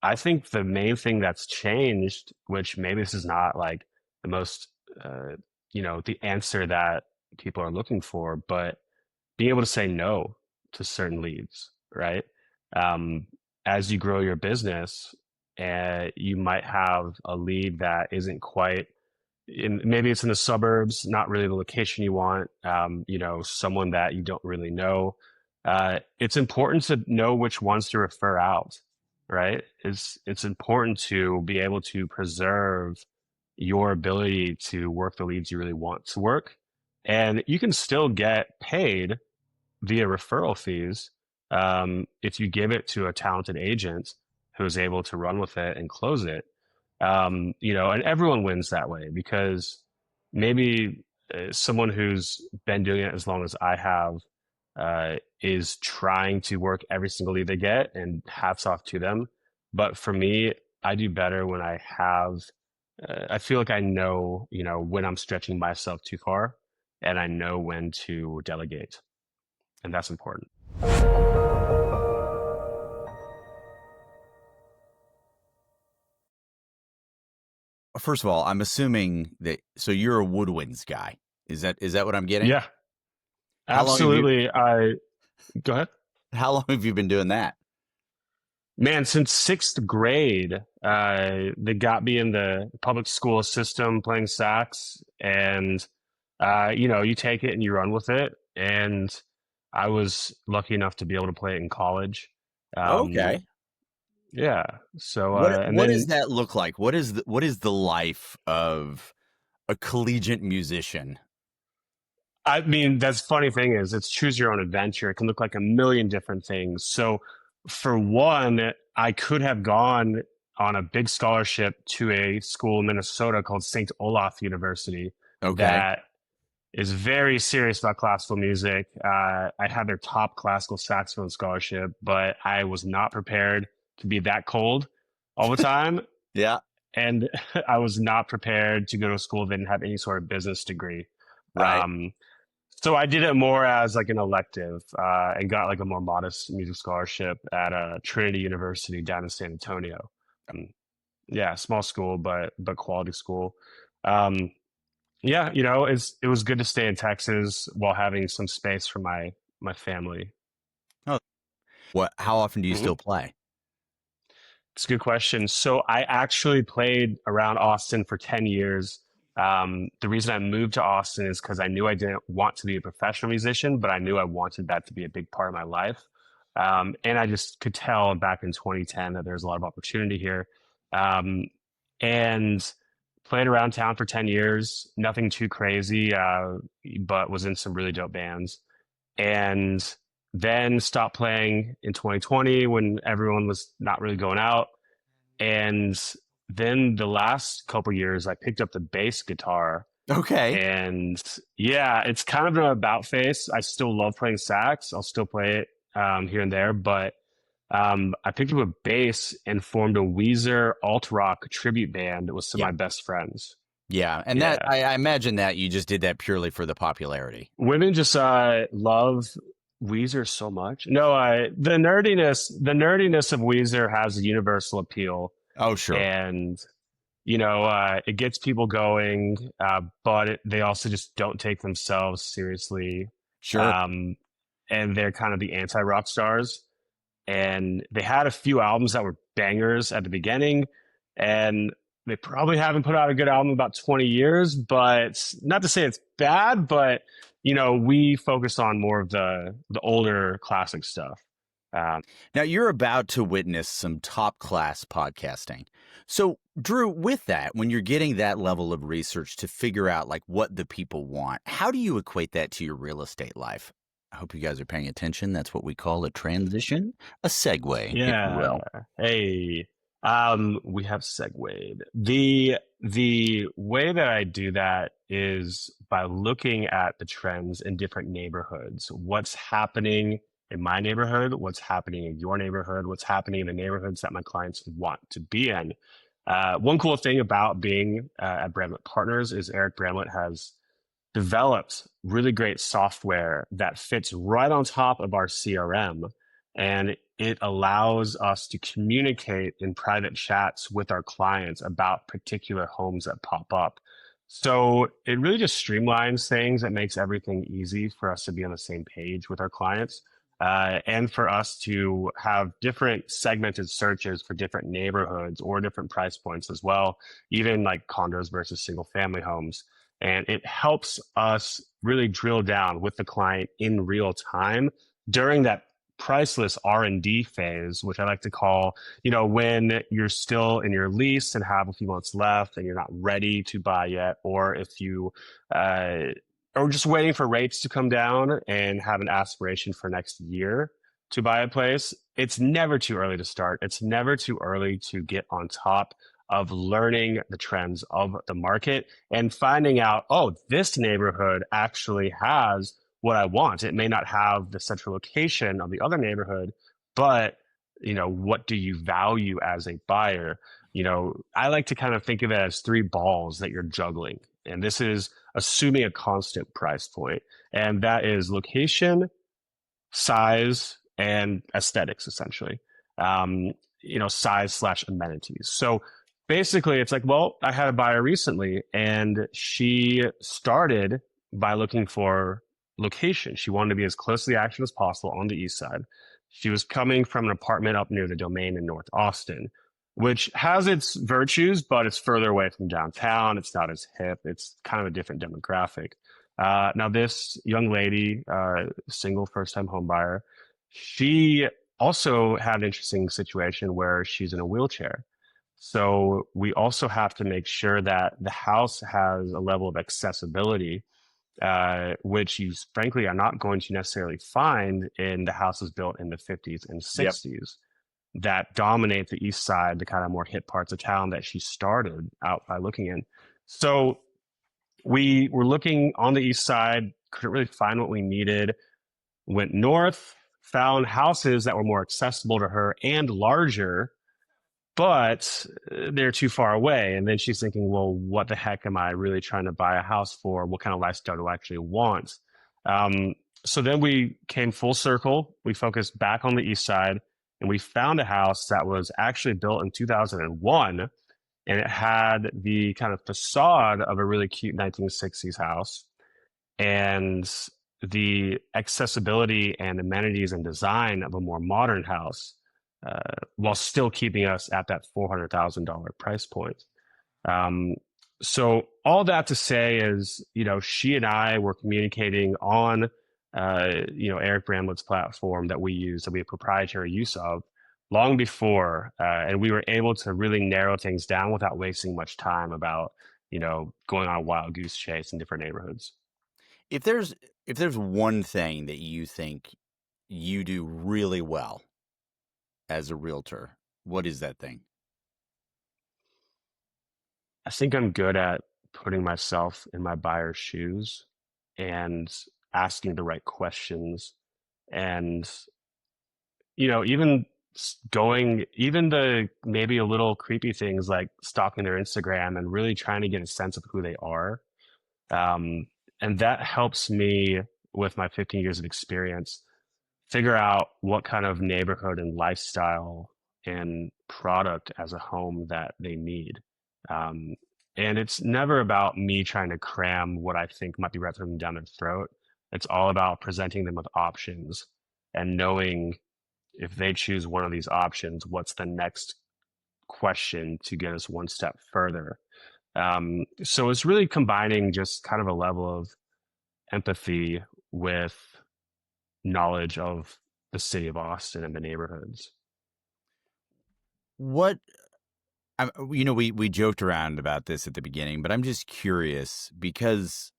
I think the main thing that's changed, which maybe this is not like the most, uh, the answer that people are looking for, but being able to say no to certain leads, right? Um, as you grow your business, you might have a lead that isn't quite maybe it's in the suburbs, not really the location you want, someone that you don't really know. It's important to know which ones to refer out, right? It's important to be able to preserve your ability to work the leads you really want to work. And you can still get paid via referral fees if you give it to a talented agent who's able to run with it and close it. And everyone wins that way because maybe someone who's been doing it as long as I have is trying to work every single lead they get, and hats off to them. But for me, I do better when I feel like I know, when I'm stretching myself too far, and I know when to delegate, and that's important. First of all, I'm assuming that so you're a Woodwinds guy. Is that what I'm getting? Yeah, How long have you absolutely. I Go ahead. how long have you been doing that? Man, since sixth grade, they got me in the public school system playing sax, and you take it and you run with it. And I was lucky enough to be able to play it in college. Um, Okay. yeah. So, What and what does then that look like? What is the life of a collegiate musician? I mean, that's the funny thing is it's choose your own adventure. It can look like a million different things. So for one, I could have gone on a big scholarship to a school in Minnesota called St. Olaf University Okay. that is very serious about classical music. I had their top classical saxophone scholarship, but I was not prepared to be that cold all the time. Yeah. And I was not prepared to go to a school that didn't have any sort of business degree. Right. Um, so I did it more as like an elective, and got like a more modest music scholarship at Trinity University down in San Antonio. Um, yeah, small school, but quality school. Um, yeah, it was good to stay in Texas while having some space for my family. Oh, how often do you Mhm. still play? It's a good question. So I actually played around Austin for 10 years. The reason I moved to Austin is because I knew I didn't want to be a professional musician, but I knew I wanted that to be a big part of my life. And I just could tell back in 2010 that there's a lot of opportunity here. Um, and played around town for 10 years, nothing too crazy, but was in some really dope bands. And then stopped playing in 2020 when everyone was not really going out. And then the last couple years, I picked up the bass guitar. Okay. And yeah, it's kind of an about face. I still love playing sax. I'll still play it here and there, but I picked up a bass and formed a Weezer alt rock tribute band with some of Yeah. my best friends. Yeah. And that Yeah, I imagine that you just did that purely for the popularity. women just love Weezer so much. No, the nerdiness of Weezer has a universal appeal, Oh, sure. and it gets people going, but they also just don't take themselves seriously, Sure. um, and they're kind of the anti-rock stars. And they had a few albums that were bangers at the beginning, and they probably haven't put out a good album in about 20 years. But not to say it's bad, but we focus on more of the older classic stuff. Um, Now you're about to witness some top class podcasting. So, Drew, with that, when you're getting that level of research to figure out like what the people want, how do you equate that to your real estate life? I hope you guys are paying attention. That's what we call a transition, a segue, if you yeah. will. Hey, we have segued. The way that I do that is by looking at the trends in different neighborhoods. What's happening in my neighborhood? What's happening in your neighborhood? What's happening in the neighborhoods that my clients want to be in? One cool thing about being at Bramlett Partners is Eric Bramlett has developed really great software that fits right on top of our CRM. And it allows us to communicate in private chats with our clients about particular homes that pop up. So it really just streamlines things. It makes everything easy for us to be on the same page with our clients. And for us to have different segmented searches for different neighborhoods or different price points as well, even like condos versus single family homes. And it helps us really drill down with the client in real time during that priceless R&D phase, which I like to call, when you're still in your lease and have a few months left and you're not ready to buy yet, or if you uh, are just waiting for rates to come down and have an aspiration for next year to buy a place. It's never too early to start. It's never too early to get on top of learning the trends of the market and finding out, oh, this neighborhood actually has what I want. It may not have the central location of the other neighborhood, but what do you value as a buyer? I like to kind of think of it as three balls that you're juggling. And this is assuming a constant price point. And that is location, size, and aesthetics, essentially. Size slash amenities. So basically, it's like, well, I had a buyer recently, and she started by looking for location. She wanted to be as close to the action as possible on the east side. She was coming from an apartment up near the Domain in North Austin, which has its virtues, but it's further away from downtown. It's not as hip. It's kind of a different demographic. Now, this young lady, single first time home buyer, she also had an interesting situation where she's in a wheelchair. So we also have to make sure that the house has a level of accessibility, which you frankly are not going to necessarily find in the houses built in the 50s and Yep. 60s that dominate the east side, the kind of more hip parts of town that she started out by looking in. So we were looking on the east side, couldn't really find what we needed, went north, found houses that were more accessible to her and larger, but they're too far away. And then she's thinking, well, what the heck am I really trying to buy a house for? What kind of lifestyle do I actually want? Um, so then we came full circle. We focused back on the east side and we found a house that was actually built in 2001, and it had the kind of facade of a really cute 1960s house and the accessibility and amenities and design of a more modern house, while still keeping us at that $400,000 price point. Um, so all that to say is, she and I were communicating on, Eric Bramlett's platform that we use, that we have proprietary use of long before, and we were able to really narrow things down without wasting much time about, going on a wild goose chase in different neighborhoods. If there's if there's one thing that you think you do really well as a realtor, what is that thing? I think I'm good at putting myself in my buyer's shoes and asking the right questions and even going, even the maybe a little creepy things like stalking their Instagram and really trying to get a sense of who they are. Um, and that helps me with my 15 years of experience figure out what kind of neighborhood and lifestyle and product as a home that they need. Um, and it's never about me trying to cram what I think might be right for them down their throat. It's all about presenting them with options and knowing if they choose one of these options, what's the next question to get us one step further. So it's really combining just kind of a level of empathy with knowledge of the city of Austin and the neighborhoods. What we joked around about this at the beginning, but I'm just curious because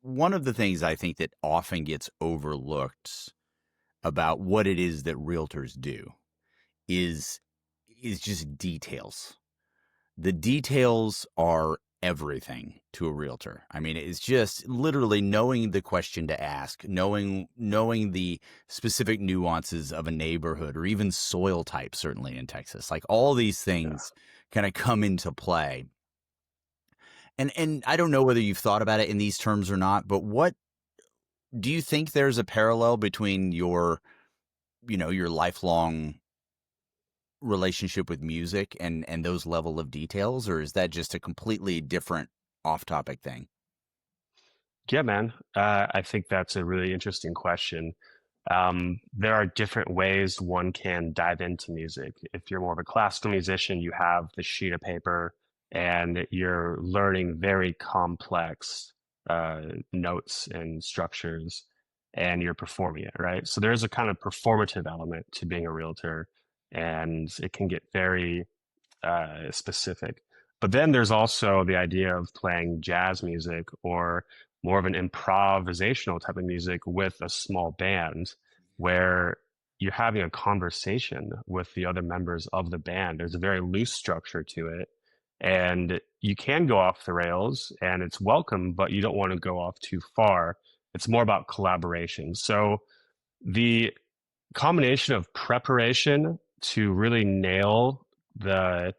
one of the things I think that often gets overlooked about what it is that realtors do is just details. The details are everything to a realtor. I mean, it's just literally knowing the question to ask, knowing the specific nuances of a neighborhood or even soil type, certainly in Texas. Like all these Yeah. things kind of come into play. And I don't know whether you've thought about it in these terms or not, but what do you think there's a parallel between your your lifelong relationship with music and those level of details, or is that just a completely different off-topic thing? Yeah, man. I think that's a really interesting question. There are different ways one can dive into music. If you're more of a classical musician, you have the sheet of paper and you're learning very complex notes and structures and you're performing it, right? So there's a kind of performative element to being a realtor, and it can get very specific. But then there's also the idea of playing jazz music or more of an improvisational type of music with a small band where you're having a conversation with the other members of the band. There's a very loose structure to it. And you can go off the rails and it's welcome, but you don't want to go off too far. It's more about collaboration. So the combination of preparation to really nail the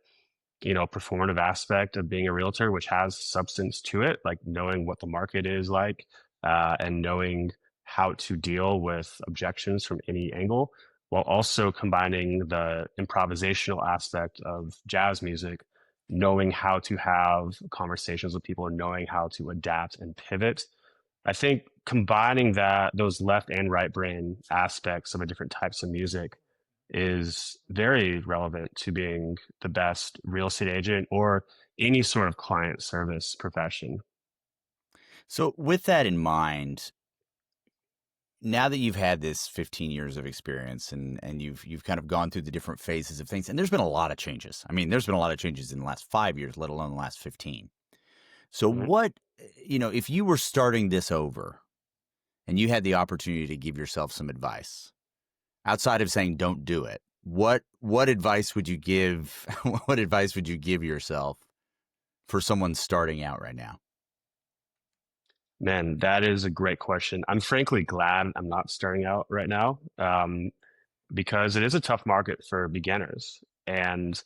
performative aspect of being a realtor, which has substance to it, like knowing what the market is like, and knowing how to deal with objections from any angle, while also combining the improvisational aspect of jazz music, knowing how to have conversations with people and knowing how to adapt and pivot. I think combining those left and right brain aspects of the different types of music is very relevant to being the best real estate agent or any sort of client service profession. So with that in mind, now that you've had this 15 years of experience and you've kind of gone through the different phases of things, and there's been a lot of changes. I mean, there's been a lot of changes in the last 5 years, let alone the last 15. So Mhm. if you were starting this over and you had the opportunity to give yourself some advice outside of saying don't do it, what advice would you give what advice would you give yourself for someone starting out right now? Man, that is a great question. I'm frankly glad I'm not starting out right now, because it is a tough market for beginners. And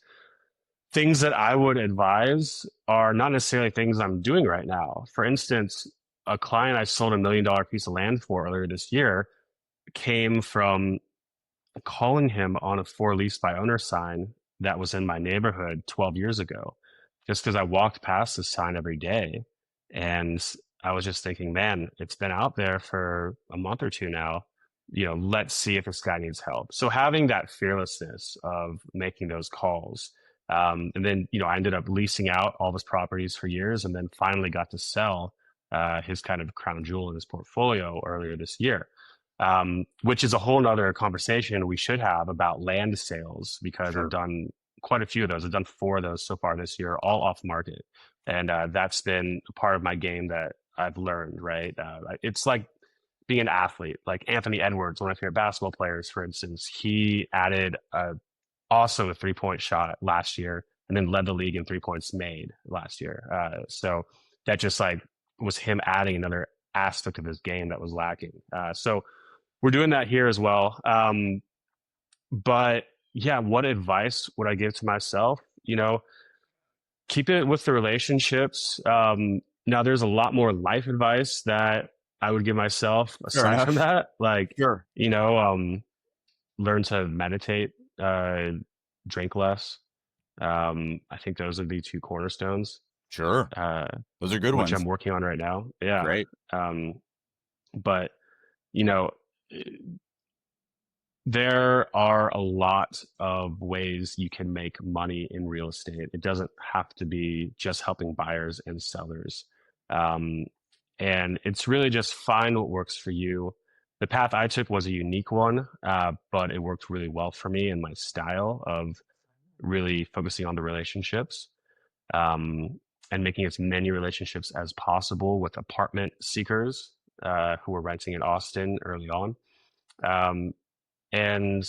things that I would advise are not necessarily things I'm doing right now. For instance, a client I sold $1 million piece of land for earlier this year came from calling him on a for lease by owner sign that was in my neighborhood 12 years ago, just because I walked past the sign every day. And I was just thinking, man, it's been out there for a month or two now. Let's see if this guy needs help. So having that fearlessness of making those calls. And then, I ended up leasing out all of his properties for years and then finally got to sell his kind of crown jewel in his portfolio earlier this year, which is a whole nother conversation we should have about land sales because I've Sure. done quite a few of those. I've done 4 of those so far this year, all off market. And that's been a part of my game that I've learned, right? It's like being an athlete, like Anthony Edwards, one of my favorite basketball players, for instance. He added also a 3-point shot last year and then led the league in 3 points made last year. So that just like was him adding another aspect of his game that was lacking. So we're doing that here as well. But yeah, what advice would I give to myself? Keep it with the relationships. Now, there's a lot more life advice that I would give myself Fair aside from enough. that. Like, Sure. learn to meditate, drink less. I think those would be two cornerstones, Sure. uh, Those are good which I'm ones. working on right now. Yeah. Great. Um, but, you know, there are a lot of ways you can make money in real estate. It doesn't have to be just helping buyers and sellers. Um, and it's really just find what works for you. The path I took was a unique one, but it worked really well for me and my style of really focusing on the relationships, um, and making as many relationships as possible with apartment seekers who were renting in Austin early on. Um, and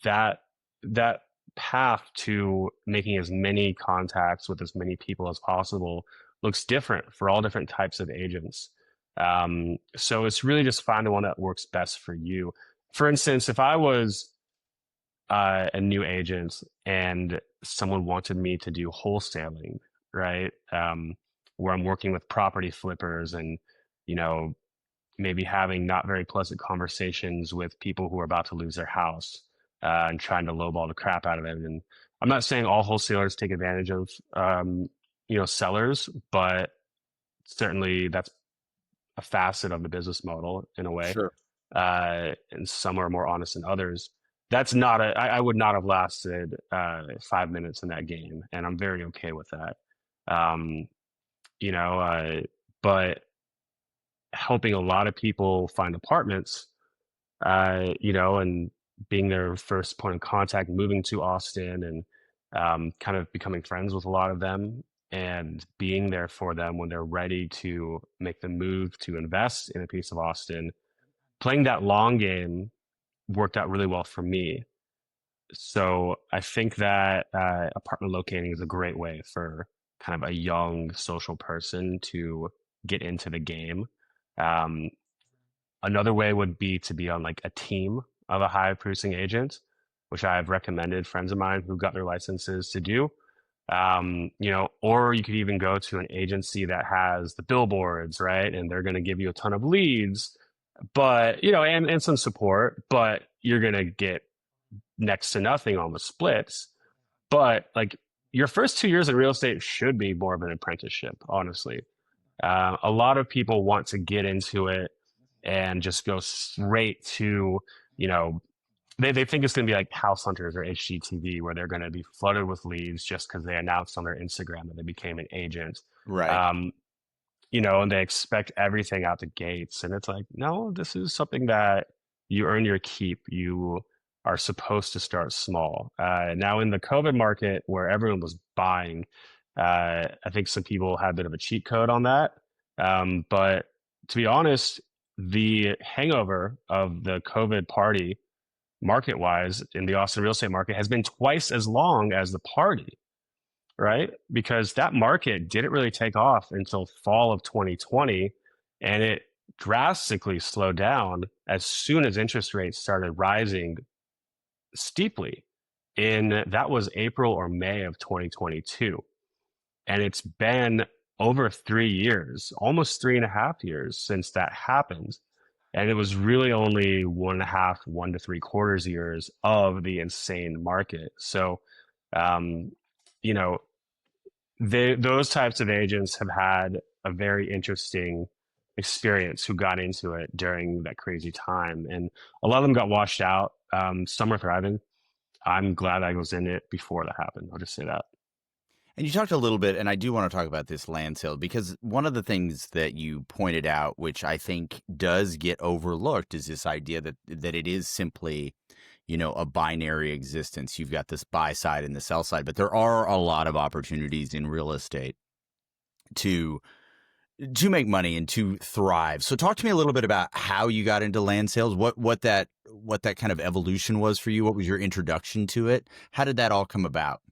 that that path to making as many contacts with as many people as possible looks different for all different types of agents. So it's really just find the one that works best for you. For instance, if I was a new agent and someone wanted me to do wholesaling, right? Where I'm working with property flippers and, you know, maybe having not very pleasant conversations with people who are about to lose their house, and trying to lowball the crap out of it. And I'm not saying all wholesalers take advantage of, sellers, but certainly that's a facet of the business model in a way. Sure. And some are more honest than others. That's not I would not have lasted 5 minutes in that game, and I'm very okay with that. Um, you know, but helping a lot of people find apartments, and being their first point of contact, moving to Austin, and kind of becoming friends with a lot of them, and being there for them when they're ready to make the move to invest in a piece of Austin. Playing that long game worked out really well for me. So I think that apartment locating is a great way for kind of a young social person to get into the game. Um, Another way would be to be on like a team of a high producing agent, which I've recommended friends of mine who got their licenses to do. Or you could even go to an agency that has the billboards, right? And they're going to give you a ton of leads, but, and some support, but you're going to get next to nothing on the splits. But like your first 2 years in real estate should be more of an apprenticeship, honestly. A lot of people want to get into it and just go straight to, you know, they think it's going to be like House Hunters or HGTV, where they're going to be flooded with leads just because they announced on their Instagram that they became an agent. Right. Um, and they expect everything out the gates. And it's like, no, this is something that you earn your keep. You are supposed to start small. Now, in the COVID market where everyone was buying, I think some people had a bit of a cheat code on that. But to be honest, the hangover of the COVID party market wise in the Austin real estate market has been twice as long as the party, right? Because that market didn't really take off until fall of 2020, and it drastically slowed down as soon as interest rates started rising steeply. In that was April or May of 2022. And it's been over 3 years, almost 3.5 years since that happened. And it was really only 1.5, 1 to 3/4 years of the insane market. So, um, you know, those types of agents have had a very interesting experience who got into it during that crazy time. And a lot of them got washed out. Some are thriving. I'm glad I was in it before that happened. I'll just say that. And you talked a little bit, and I do want to talk about this land sale because one of the things that you pointed out, which I think does get overlooked, is this idea that it is simply, a binary existence. You've got this buy side and the sell side, but there are a lot of opportunities in real estate to make money and to thrive. So talk to me a little bit about how you got into land sales, what that kind of evolution was for you, what was your introduction to it? How did that all come about?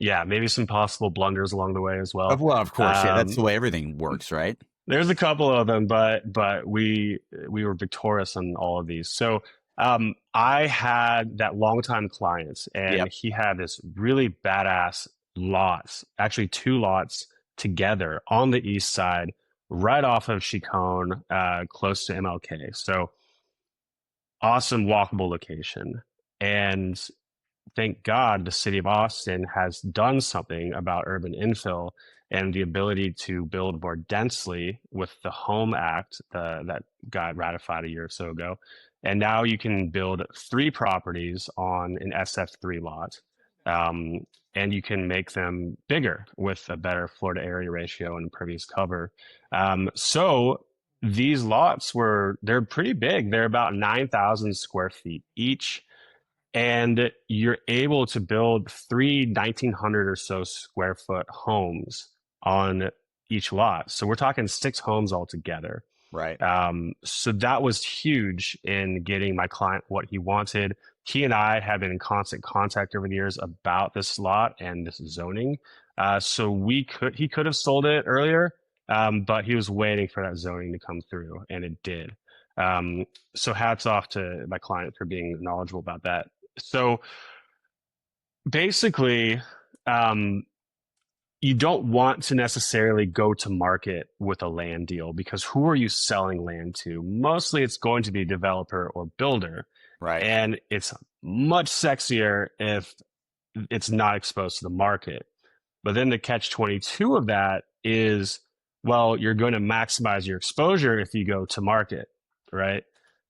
Yeah, maybe some possible blunders along the way as well. Well, of course, yeah, that's Um, the way everything works, right? there's a couple of them, but we were victorious on all of these. So I had that longtime client, and Yep. he had this really badass lots, actually two lots together on the east side, right off of Chicone, close to MLK. So awesome walkable location. And thank God the city of Austin has done something about urban infill and the ability to build more densely with the Home Act that got ratified a year or so ago. And now you can build 3 properties on an SF3 lot. Um, and you can make them bigger with a better floor to area ratio and impervious cover. So these lots they're pretty big. They're about 9,000 square feet each, and you're able to build three 1,900 or so square foot homes on each lot. So we're talking 6 homes altogether. Right. So that was huge in getting my client what he wanted. He and I have been in constant contact over the years about this lot and this zoning. So he could have sold it earlier, but he was waiting for that zoning to come through, and it did. So hats off to my client for being knowledgeable about that. So basically, um, you don't want to necessarily go to market with a land deal because who are you selling land to? Mostly it's going to be developer or builder. Right. And it's much sexier if it's not exposed to the market. But then the catch 22 of that is, well, you're going to maximize your exposure if you go to market, right?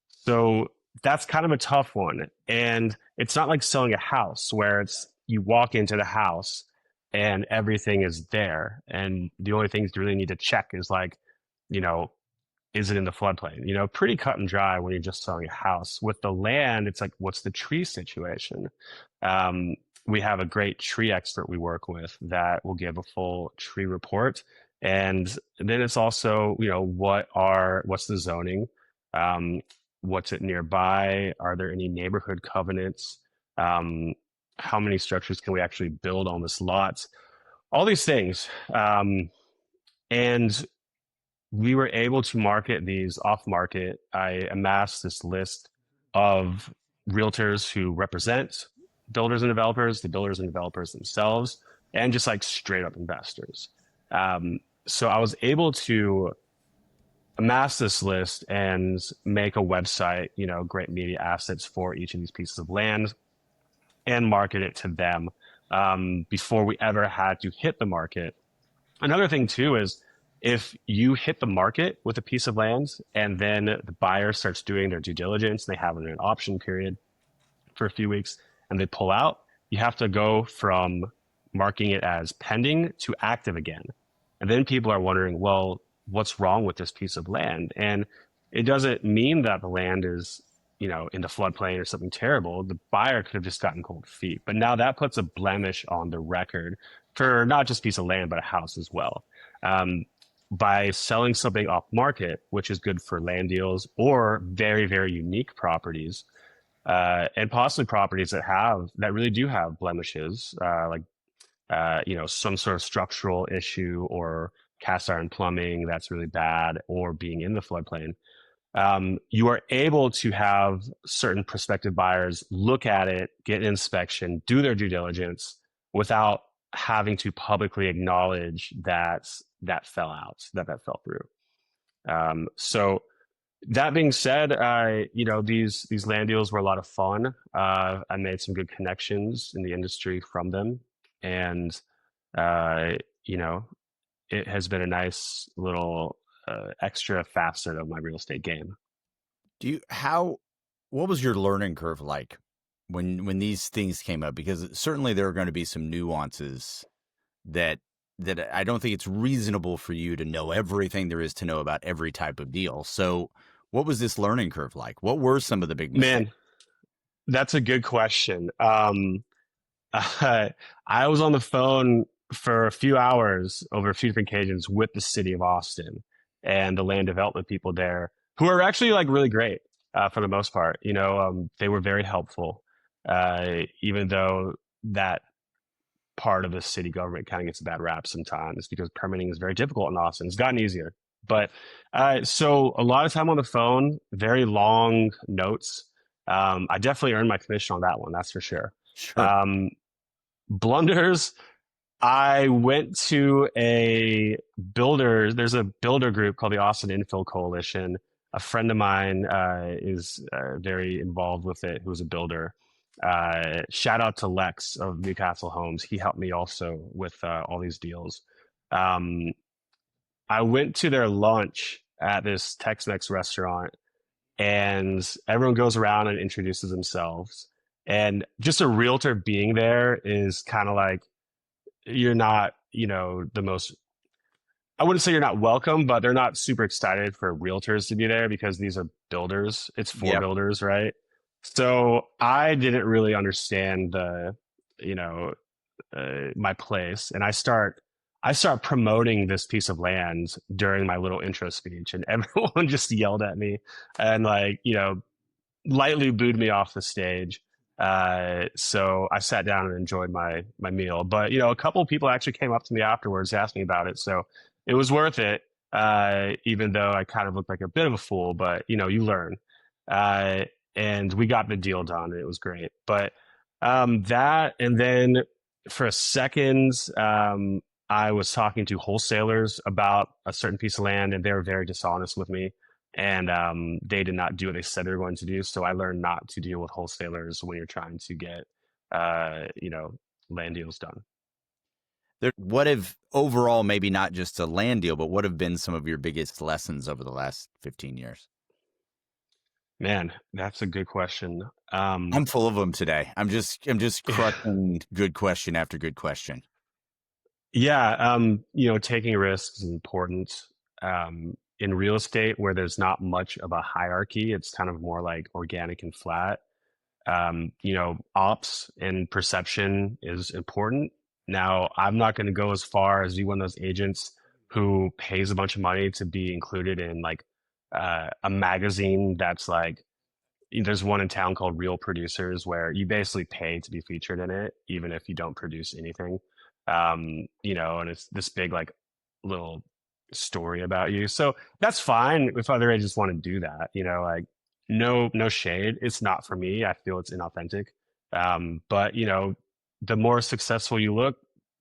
So that's kind of a tough one. And it's not like selling a house where it's you walk into the house and everything is there. And the only things you really need to check is like, you know, is it in the floodplain? Pretty cut and dry when you're just selling a house. With the land, it's like, what's the tree situation? Um, we have a great tree expert we work with that will give a full tree report. And then it's also, what's the zoning? Um, what's it nearby? Are there any neighborhood covenants? Um, how many structures can we actually build on this lot? All these things. And we were able to market these off market. I amassed this list of realtors who represent builders and developers, the builders and developers themselves, and just like straight up investors. So I was able to amass this list and make a website, great media assets for each of these pieces of land and market it to them before we ever had to hit the market. Another thing too is if you hit the market with a piece of land and then the buyer starts doing their due diligence, they have an option period for a few weeks and they pull out, you have to go from marking it as pending to active again. And then people are wondering, well, what's wrong with this piece of land? And it doesn't mean that the land is, in the floodplain or something terrible. The buyer could have just gotten cold feet. But now that puts a blemish on the record for not just a piece of land, but a house as well. By selling something off market, which is good for land deals or very, very unique properties, and possibly properties that really do have blemishes, some sort of structural issue or cast iron plumbing that's really bad, or being in the floodplain. You are able to have certain prospective buyers look at it, get an inspection, do their due diligence without having to publicly acknowledge that fell out, that fell through. So that being said, these land deals were a lot of fun. I made some good connections in the industry from them, and uh, you know, it has been a nice little extra facet of my real estate game. Do you how what was your learning curve like when these things came up? Because certainly there are going to be some nuances that I don't think it's reasonable for you to know everything there is to know about every type of deal. So, what was this learning curve like? What were some of the big mistakes? Man, that's a good question. I was on the phone for a few hours over a few different occasions with the city of Austin and the land development people there, who are actually like really great for the most part. They were very helpful, even though that part of the city government kind of gets a bad rap sometimes because permitting is very difficult in Austin. It's gotten easier, but so a lot of time on the phone, very long notes. I definitely earned my commission on that one, that's for sure. Sure. Um, blunders. I went to a builder. There's a builder group called the Austin Infill Coalition. A friend of mine is very involved with it, who's a builder. Shout out to Lex of Newcastle Homes. He helped me also with all these deals. Um, I went to their lunch at this Tex-Mex restaurant, and everyone goes around and introduces themselves. And just a realtor being there is kind of like you're not, the most, I wouldn't say you're not welcome, but they're not super excited for realtors to be there because these are builders. It's for Yep. builders, right? So I didn't really understand you know, my place, and I start promoting this piece of land during my little intro speech, and everyone just yelled at me and like, lightly booed me off the stage. So I sat down and enjoyed my meal. But a couple of people actually came up to me afterwards, asked me about it. So it was worth it. Even though I kind of looked like a bit of a fool, but you learn. Uh, and we got the deal done. And it was great. But that, and then for a second, I was talking to wholesalers about a certain piece of land, and they were very dishonest with me. And they did not do what they said they were going to do. So I learned not to deal with wholesalers when you're trying to get, you know, land deals done. What have overall, maybe not just a land deal, but what have been some of your biggest lessons over the last 15 years? Man, that's a good question. I'm full of them today. I'm just crushing good question after good question. Yeah, taking risks is important. In real estate, where there's not much of a hierarchy, it's kind of more like organic and flat. Ops and perception is important. Now, I'm not going to go as far as be one of those agents who pays a bunch of money to be included in like a magazine that's like there's one in town called Real Producers where you basically pay to be featured in it, even if you don't produce anything. And it's this big like little story about you. So that's fine if other agents want to do that. Like no shade. It's not for me. I feel it's inauthentic. But the more successful you look,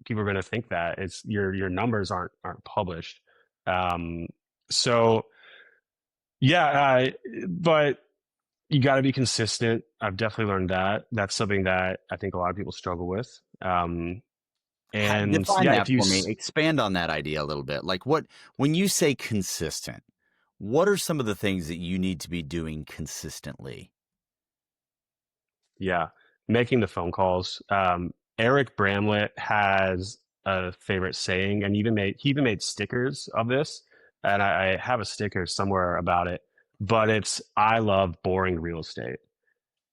people are going to think that it's your numbers aren't published. Um, so yeah, but you got to be consistent. I've definitely learned that. That's something that I think a lot of people struggle with. And Define yeah, that for me. Expand on that idea a little bit. Like when you say consistent, what are some of the things that you need to be doing consistently? yeah, making the phone calls. Eric Bramlett has a favorite saying, and he even made stickers of this, and I have a sticker somewhere about it. But it's I love boring real estate.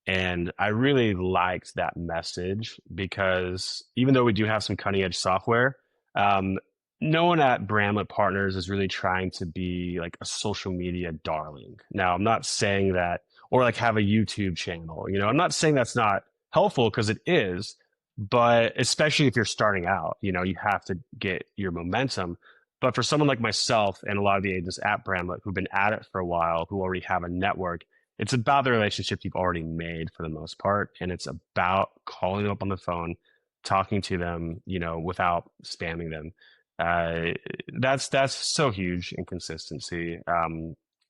And I really liked that message because even though we do have some cutting edge software, um, no one at Bramlett Partners is really trying to be like a social media darling. Now, I'm not saying that, or like have a YouTube channel. I'm not saying that's not helpful because it is, but especially if you're starting out, you have to get your momentum. But for someone like myself and a lot of the agents at Bramlett who've been at it for a while, who already have a network, it's about the relationships you've already made for the most part. And it's about calling them up on the phone, talking to them, without spamming them. Uh, that's so huge in consistency.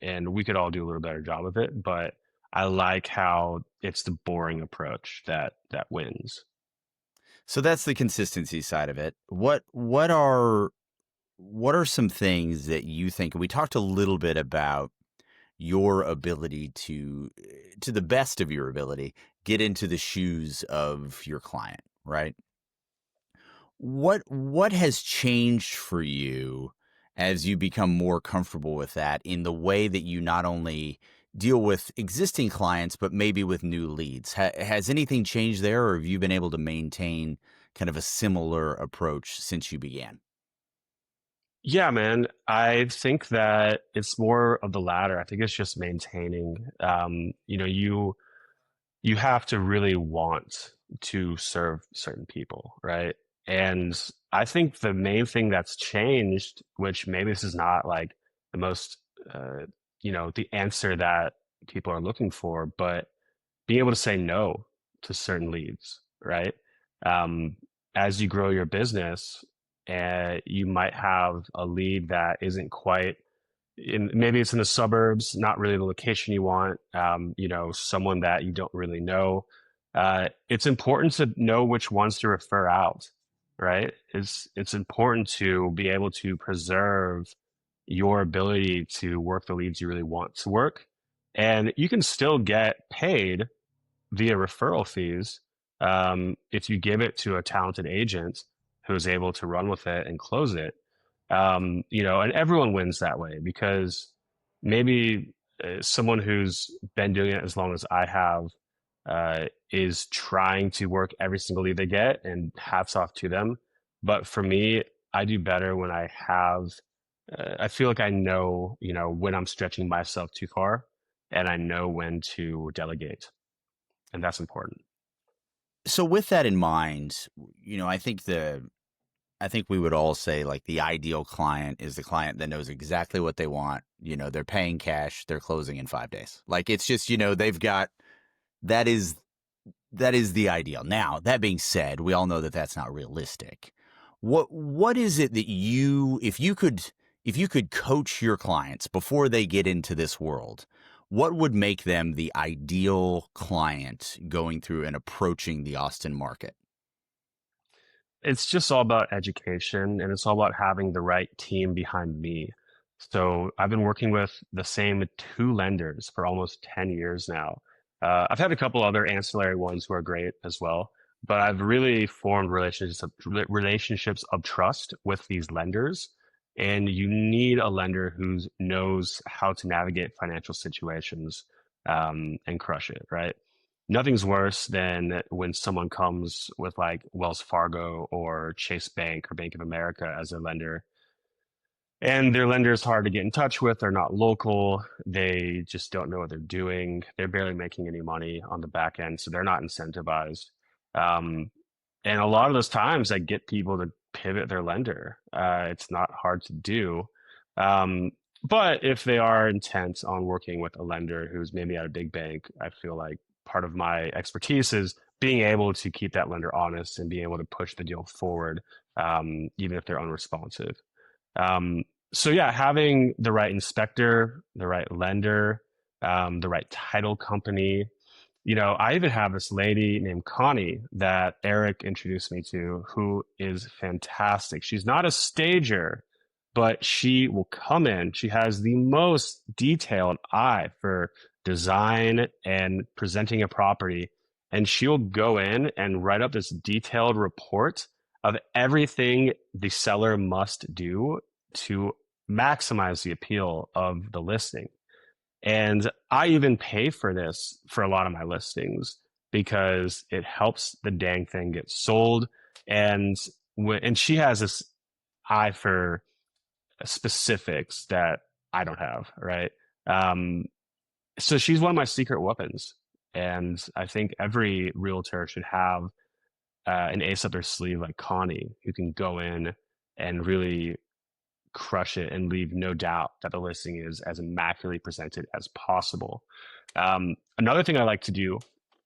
And we could all do a little better job of it, but I like how it's the boring approach that wins. So that's the consistency side of it. What are some things that you think? We talked a little bit about your ability to the best of your ability, get into the shoes of your client, right? What has changed for you as you become more comfortable with that in the way that you not only deal with existing clients but maybe with new leads? Has anything changed there, or have you been able to maintain kind of a similar approach since you began? Yeah, man. I think that it's more of the latter. I think it's just maintaining. You have to really want to serve certain people, right? And I think the main thing that's changed, which maybe this is not like the most, the answer that people are looking for, but being able to say no to certain leads, right? Um, as you grow your business, you might have a lead that isn't quite maybe it's in the suburbs, not really the location you want, someone that you don't really know. It's important to know which ones to refer out, right? It's important to be able to preserve your ability to work the leads you really want to work. And you can still get paid via referral fees if you give it to a talented agent who's able to run with it and close it. And everyone wins that way because maybe someone who's been doing it as long as I have is trying to work every single lead they get, and hats off to them. But for me, I do better when I feel like I know, when I'm stretching myself too far, and I know when to delegate, and that's important. So with that in mind, I think we would all say like the ideal client is the client that knows exactly what they want. They're paying cash, they're closing in 5 days. Like it's just, they've got that is that is the ideal. Now, that being said, we all know that that's not realistic. What is it that if you could coach your clients before they get into this world, what would make them the ideal client going through and approaching the Austin market? It's just all about education and it's all about having the right team behind me. So I've been working with the same two lenders for almost 10 years now. I've had a couple other ancillary ones who are great as well, but I've really formed relationships of trust with these lenders. And you need a lender who knows how to navigate financial situations and crush it, right? Nothing's worse than when someone comes with like Wells Fargo or Chase Bank or Bank of America as a lender, and their lender is hard to get in touch with. They're not local. They just don't know what they're doing. They're barely making any money on the back end, so they're not incentivized. Um, and a lot of those times, I get people to pivot their lender. It's not hard to do. Um, but if they are intent on working with a lender who's maybe at a big bank, I feel like part of my expertise is being able to keep that lender honest and being able to push the deal forward, even if they're unresponsive. Um, so yeah, having the right inspector, the right lender, the right title company. I even have this lady named Connie that Eric introduced me to, who is fantastic. She's not a stager, but she will come in. She has the most detailed eye for design and presenting a property. And she'll go in and write up this detailed report of everything the seller must do to maximize the appeal of the listing. And I even pay for this for a lot of my listings because it helps the dang thing get sold. And and she has this eye for specifics that I don't have, right? Um, so she's one of my secret weapons. And I think every realtor should have an ace up their sleeve like Connie, who can go in and really crush it and leave no doubt that the listing is as immaculately presented as possible. Another thing I like to do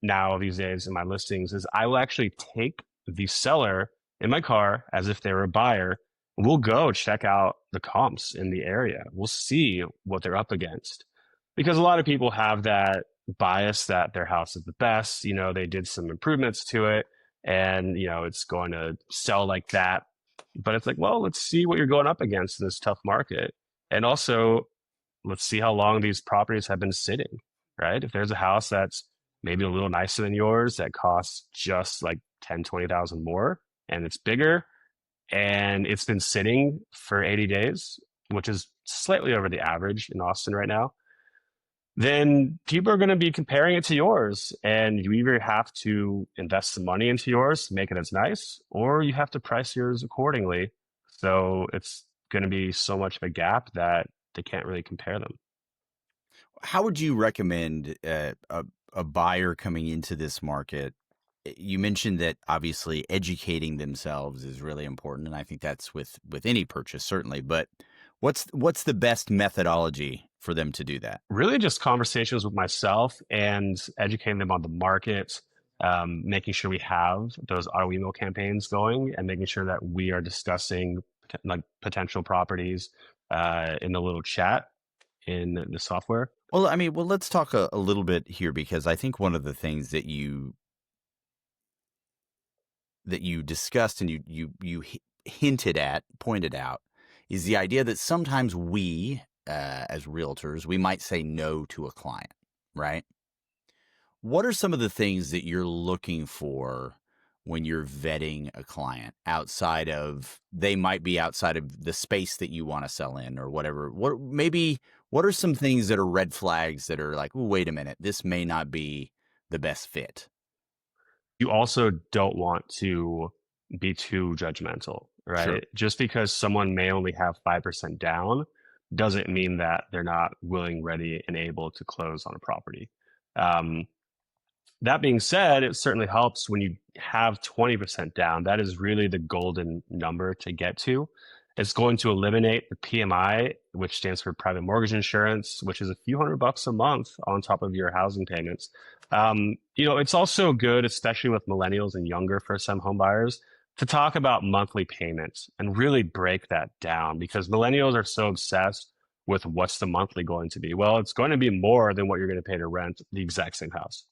now these days in my listings is I will actually take the seller in my car as if they were a buyer. We'll go check out the comps in the area. We'll see what they're up against because a lot of people have that bias that their house is the best. They did some improvements to it and, it's going to sell like that, but it's like, well, let's see what you're going up against in this tough market. And also, let's see how long these properties have been sitting, right? If there's a house that's maybe a little nicer than yours that costs just like 10, 20,000 more and it's bigger and it's been sitting for 80 days, which is slightly over the average in Austin right now, then people are going to be comparing it to yours. And you either have to invest some money into yours to make it as nice, or you have to price yours accordingly. So it's going to be so much of a gap that they can't really compare them. How would you recommend a buyer coming into this market? You mentioned that obviously educating themselves is really important, and I think that's with any purchase certainly. But what's the best methodology for them to do that? Really, just conversations with myself and educating them on the market, making sure we have those auto email campaigns going, and making sure that we are discussing like potential properties in the little chat in the software. Well, I mean, let's talk a little bit here because I think one of the things that you discussed and hinted at, pointed out, is the idea that sometimes we, as realtors, we might say no to a client, right? What are some of the things that you're looking for when you're vetting a client outside of they might be outside of the space that you want to sell in or whatever? What are some things that are red flags that are like, oh, wait a minute, this may not be the best fit? You also don't want to be too judgmental, Sure. right? Just because someone may only have 5% down doesn't mean that they're not willing, ready, and able to close on a property. Um, that being said, it certainly helps when you have 20% down. That is really the golden number to get to. It's going to eliminate the PMI, which stands for private mortgage insurance, which is a few $100 a month on top of your housing payments. It's also good, especially with millennials and younger first-time home buyers, to talk about monthly payments and really break that down because millennials are so obsessed with what's the monthly going to be. Well, it's going to be more than what you're going to pay to rent the exact same house.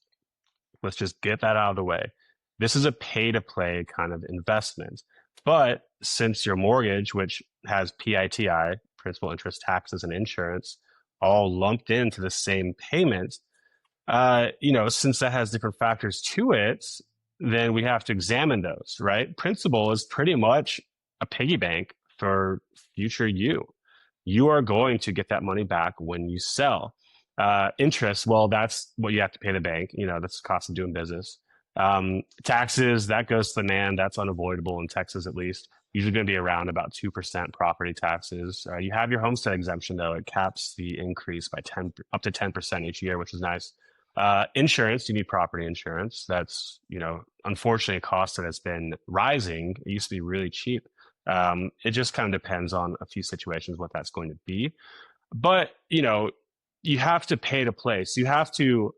Let's just get that out of the way. This is a pay to play kind of investment. But since your mortgage, which has PITI, principal, interest, taxes, and insurance, all lumped into the same payment, since that has different factors to it, then we have to examine those, right? Principal is pretty much a piggy bank for future you. You are going to get that money back when you sell. Interest, well, that's what you have to pay the bank. That's the cost of doing business. Taxes, that goes to the man. That's unavoidable in Texas, at least. Usually going to be around about 2% property taxes. You have your homestead exemption, though. It caps the increase by up to 10% each year, which is nice. Insurance, you need property insurance. That's, unfortunately a cost that has been rising. It used to be really cheap. It just kind of depends on a few situations what that's going to be. But, you have to pay to play. So you have to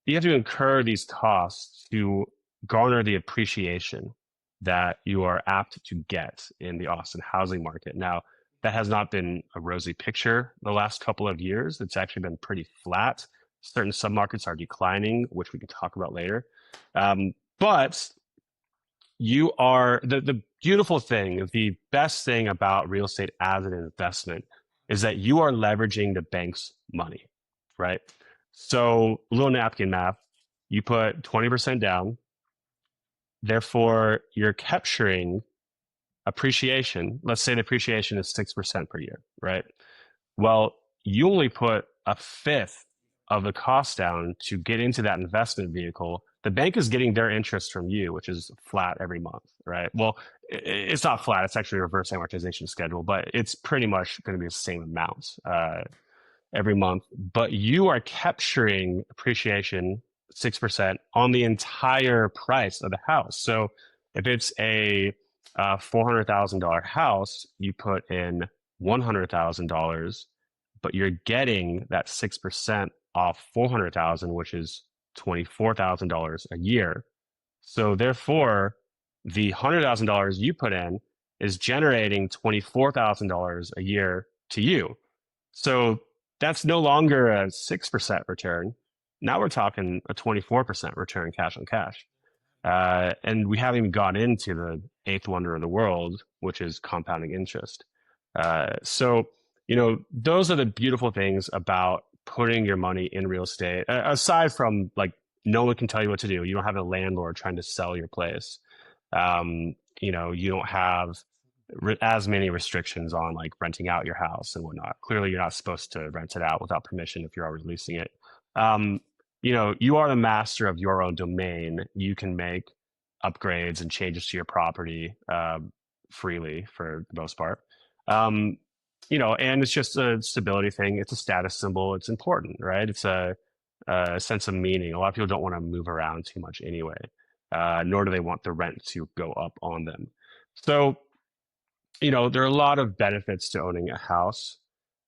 incur these costs to garner the appreciation that you are apt to get in the Austin housing market. Now, that has not been a rosy picture the last couple of years. It's actually been pretty flat. Certain submarkets are declining, which we can talk about later. But you are the beautiful thing, the best thing about real estate as an investment is that you are leveraging the bank's money, right? So, little napkin math, you put 20% down, therefore you're capturing appreciation. Let's say the appreciation is 6% per year, right? Well, you only put a fifth of the cost down to get into that investment vehicle. The bank is getting their interest from you, which is flat every month, right? Well, it's not flat. It's actually a reverse amortization schedule, but it's pretty much going to be the same amount every month. But you are capturing appreciation 6% on the entire price of the house. So if it's a $400,000 house, you put in $100,000, but you're getting that 6% off 400,000, which is $24,000 a year. So therefore, the $100,000 you put in is generating $24,000 a year to you. So that's no longer a 6% return. Now we're talking a 24% return cash on cash. And we haven't even gone into the eighth wonder of the world, which is compounding interest. So, those are the beautiful things about putting your money in real estate, aside from like no one can tell you what to do. You don't have a landlord trying to sell your place. You don't have as many restrictions on like renting out your house and whatnot. Clearly, you're not supposed to rent it out without permission if you're already leasing it. You are the master of your own domain. You can make upgrades and changes to your property freely for the most part. And it's just a stability thing. It's a status symbol. It's important, right? It's a sense of meaning. A lot of people don't want to move around too much anyway, nor do they want the rent to go up on them. So, there are a lot of benefits to owning a house.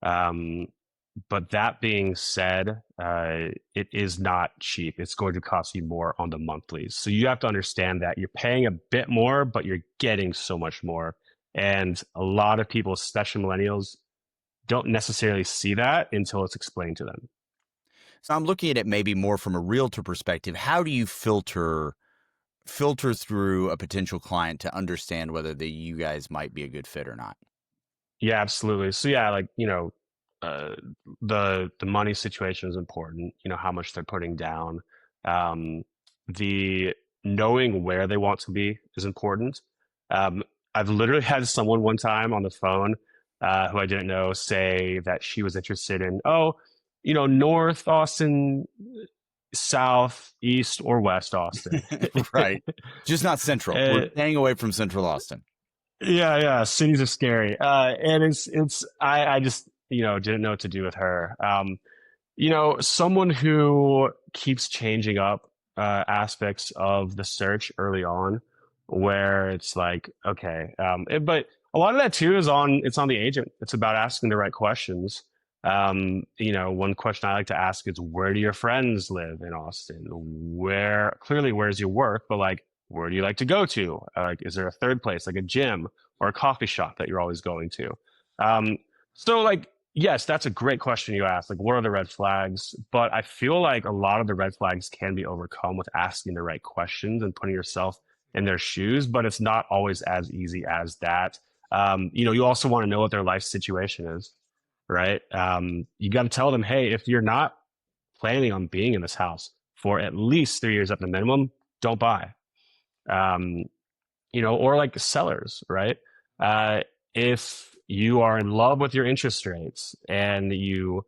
But that being said, it is not cheap. It's going to cost you more on the monthlies. So you have to understand that you're paying a bit more, but you're getting so much more. And a lot of people, especially millennials, don't necessarily see that until it's explained to them. So I'm looking at it maybe more from a realtor perspective. How do you filter through a potential client to understand whether you guys might be a good fit or not? Yeah, absolutely. So yeah, like, the money situation is important, how much they're putting down. The knowing where they want to be is important. I've literally had someone one time on the phone who I didn't know say that she was interested in, North Austin, South, East, or West Austin. Right. Just not Central. We're staying away from Central Austin. Yeah. Cities are scary. And I just, didn't know what to do with her. Someone who keeps changing up aspects of the search early on, where it's like, okay, but a lot of that too it's on the agent. It's about asking the right questions. One question I like to ask is, where do your friends live in Austin? Where's your work? But like, Where do you like to go to? Like, is there a third place, like a gym or a coffee shop that you're always going to? Um, so like, yes, that's a great question you asked. Like, what are the red flags? But I feel like a lot of the red flags can be overcome with asking the right questions and putting yourself in their shoes, but it's not always as easy as that. You also want to know what their life situation is, right? You got to tell them, hey, if you're not planning on being in this house for at least 3 years at the minimum, don't buy. Um, or like sellers, right? If you are in love with your interest rates and you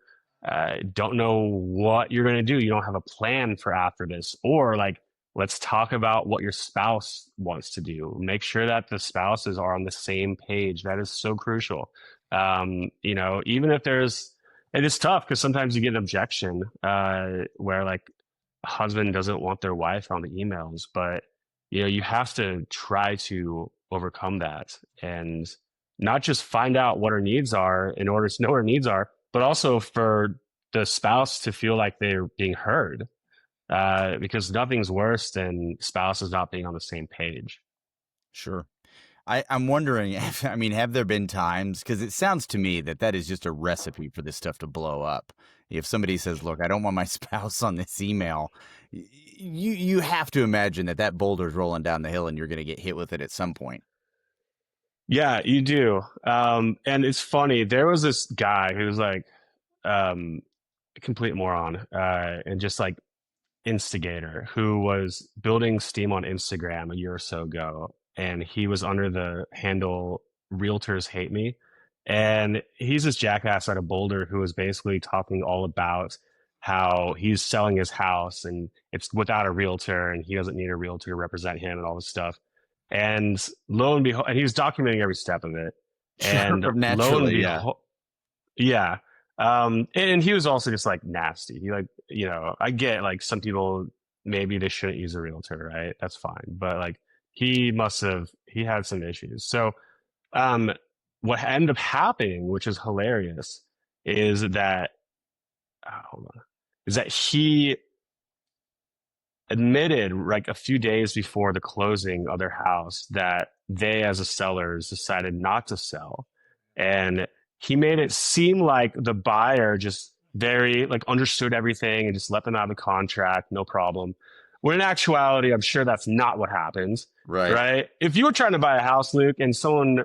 don't know what you're going to do, you don't have a plan for after this, or like, let's talk about what your spouse wants to do. Make sure that the spouses are on the same page. That is so crucial. Even if it is tough because sometimes you get an objection where like a husband doesn't want their wife on the emails, but you have to try to overcome that and not just find out what her needs are in order to know what her needs are, but also for the spouse to feel like they're being heard. Because nothing's worse than spouses not being on the same page. Sure. I'm wondering if, I mean, have there been times, because it sounds to me that that is just a recipe for this stuff to blow up. If somebody says, look, I don't want my spouse on this email, you have to imagine that that boulder's rolling down the hill and you're going to get hit with it at some point. Yeah, you do. And it's funny. There was this guy who was like a complete moron and just like instigator who was building steam on Instagram a year or so ago, and he was under the handle Realtors Hate Me. And he's this jackass out of Boulder who was basically talking all about how he's selling his house and it's without a realtor and he doesn't need a realtor to represent him and all this stuff. And lo and behold, and he was documenting every step of it. Sure, And lo and naturally, yeah. behold, yeah. And he was also just like nasty. He like, I get like some people maybe they shouldn't use a realtor, right? That's fine. But like he had some issues. So um what ended up happening, which is hilarious, is that hold on. Is that he admitted like a few days before the closing of their house that they as a sellers decided not to sell, and he made it seem like the buyer just very like understood everything and just let them out of the contract, no problem, when in actuality I'm sure that's not what happens. Right. Right, if you were trying to buy a house, Luke, and someone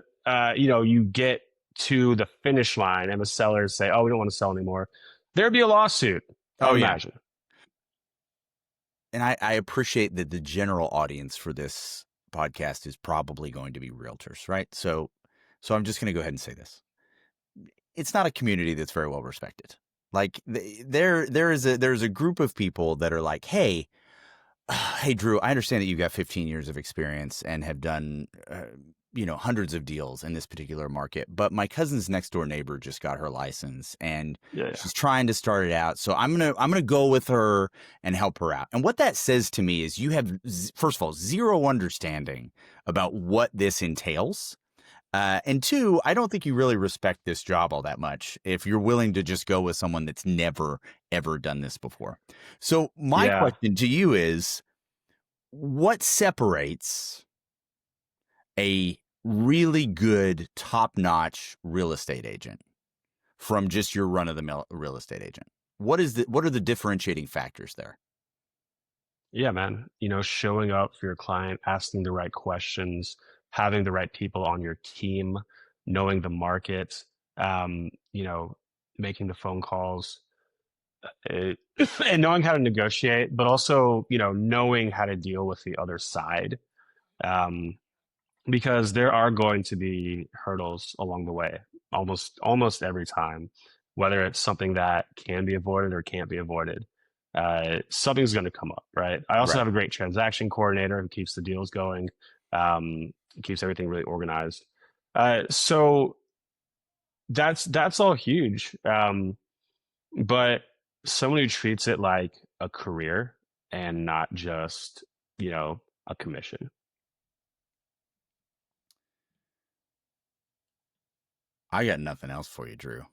you get to the finish line and the sellers say, oh, we don't want to sell anymore, there'd be a lawsuit, I Oh, would yeah. imagine. And I appreciate that the general audience for this podcast is probably going to be realtors, right? So I'm just going to go ahead and say this. It's not a community that's very well respected. Like there's a group of people that are like, hey, hey, Drew, I understand that you've got 15 years of experience and have done, hundreds of deals in this particular market. But my cousin's next door neighbor just got her license and Yeah, she's trying to start it out. So I'm gonna go with her and help her out. And what that says to me is you have, first of all, zero understanding about what this entails. And two, I don't think you really respect this job all that much if you're willing to just go with someone that's never, ever done this before. So my yeah. question to you is, what separates a really good, top-notch real estate agent from just your run-of-the-mill real estate agent? What are the differentiating factors there? Yeah, man. Showing up for your client, asking the right questions, having the right people on your team, knowing the market, um, you know, making the phone calls, uh, and knowing how to negotiate, but also, knowing how to deal with the other side. Um, because there are going to be hurdles along the way, almost every time, whether it's something that can be avoided or can't be avoided. Something's going to come up, right? I also Right. have a great transaction coordinator who keeps the deals going, keeps everything really organized. So that's all huge. But someone who treats it like a career and not just a commission. I got nothing else for you, Drew.